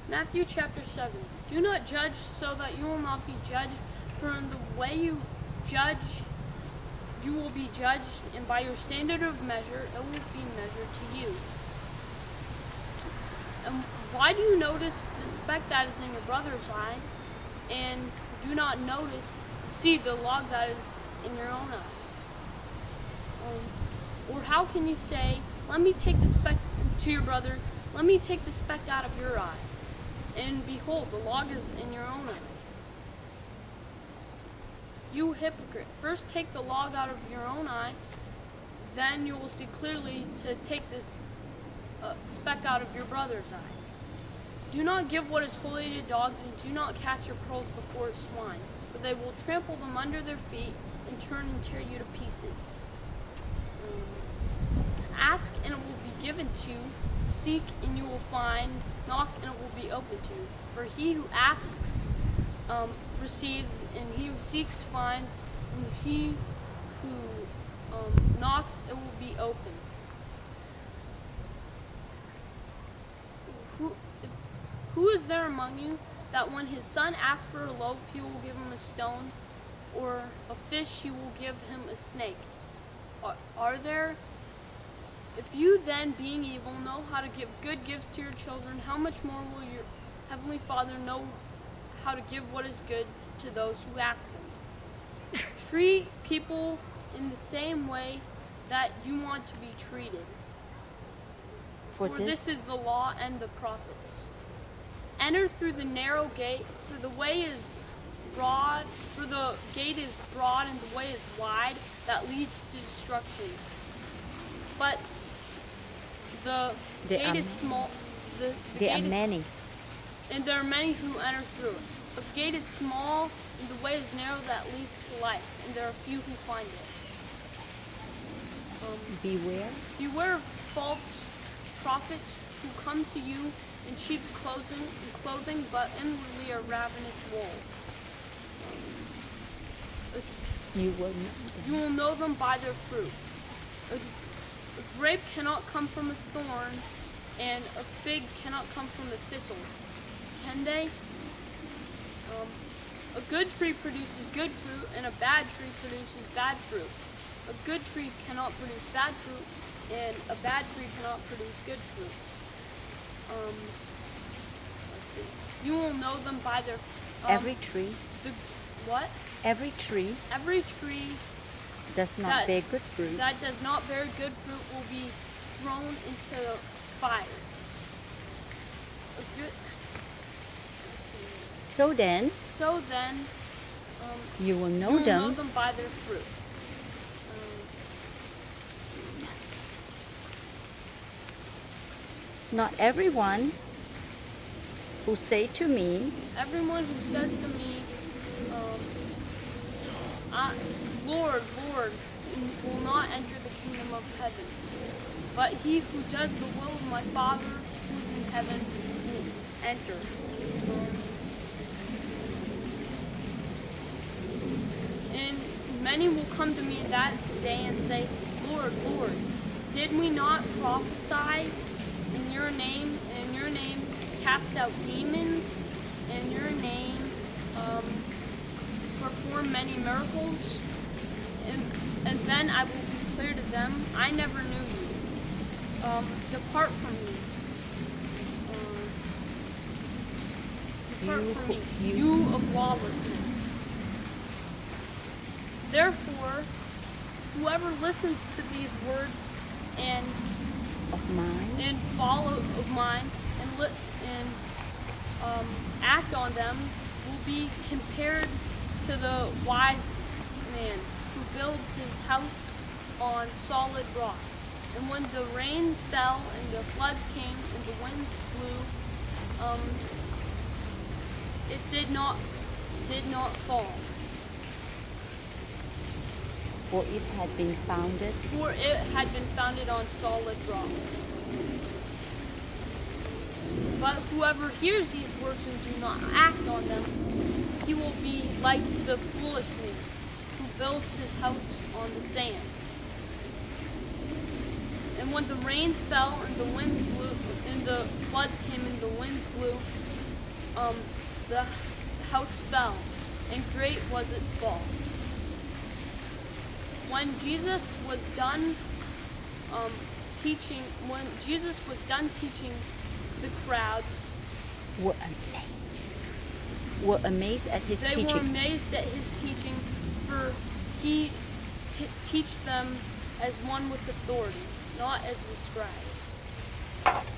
Matthew chapter 7. Do not judge so that you will not be judged, for in the way you judge, you will be judged, and by your standard of measure, it will be measured to you. And why do you notice the speck that is in your brother's eye, and do not see the log that is in your own eye? Or how can you say, let me take the speck to your brother, let me take the speck out of your eye, and behold, the log is in your own eye? You hypocrite, first take the log out of your own eye, then you will see clearly to take this speck out of your brother's eye. Do not give what is holy to dogs, and do not cast your pearls before swine, for they will trample them under their feet and turn and tear you to pieces. Ask and it will be given to you, seek and you will find, knock and it will be open to you. For he who asks receives, and he who seeks finds, and he who knocks it will be open. Who is there among you that when his son asks for a loaf he will give him a stone, or a fish he will give him a snake? Are there? If you then, being evil, know how to give good gifts to your children, how much more will your heavenly Father know how to give what is good to those who ask him? Treat people in the same way that you want to be treated. For this is the law and the prophets. Enter through the narrow gate, for the gate is broad and the way is wide that leads to destruction. But the gate is small. There are many. And there are many who enter through it. But the gate is small and the way is narrow that leads to life, and there are few who find it. Beware of false prophets who come to you in sheep's clothing, but inwardly are ravenous wolves. You will know them by their fruit. A grape cannot come from a thorn, and a fig cannot come from a thistle. Can they? A good tree produces good fruit, and a bad tree produces bad fruit. A good tree cannot produce bad fruit, and a bad tree cannot produce good fruit. Let's see. You will know them by their every tree. What? Every tree. Every tree does not bear good fruit. That does not bear good fruit will be thrown into the fire. So then, you will know them by their fruit. Not everyone who says to me, Lord, Lord, will not enter the kingdom of heaven, but he who does the will of my Father who is in heaven will enter. And many will come to me that day and say, Lord, Lord, did we not prophesy in your name, and in your name cast out demons, and in your name perform many miracles? And then I will declare to them, I never knew you. Depart from me. Depart from me, you of lawlessness. Therefore, whoever listens to these words and act on them will be compared to the wise man who builds his house on solid rock. And when the rain fell and the floods came and the winds blew, it did not fall. For it had been founded on solid rock. But whoever hears these words and do not act on them, he will be like the foolish man who builds his house on the sand. And when the rains fell and the winds blew, and the floods came and the winds blew, the house fell, and great was its fall. When Jesus was done teaching the crowds, were amazed at his they were teaching. amazed at his teaching, for he teach them as one with authority, not as the scribes.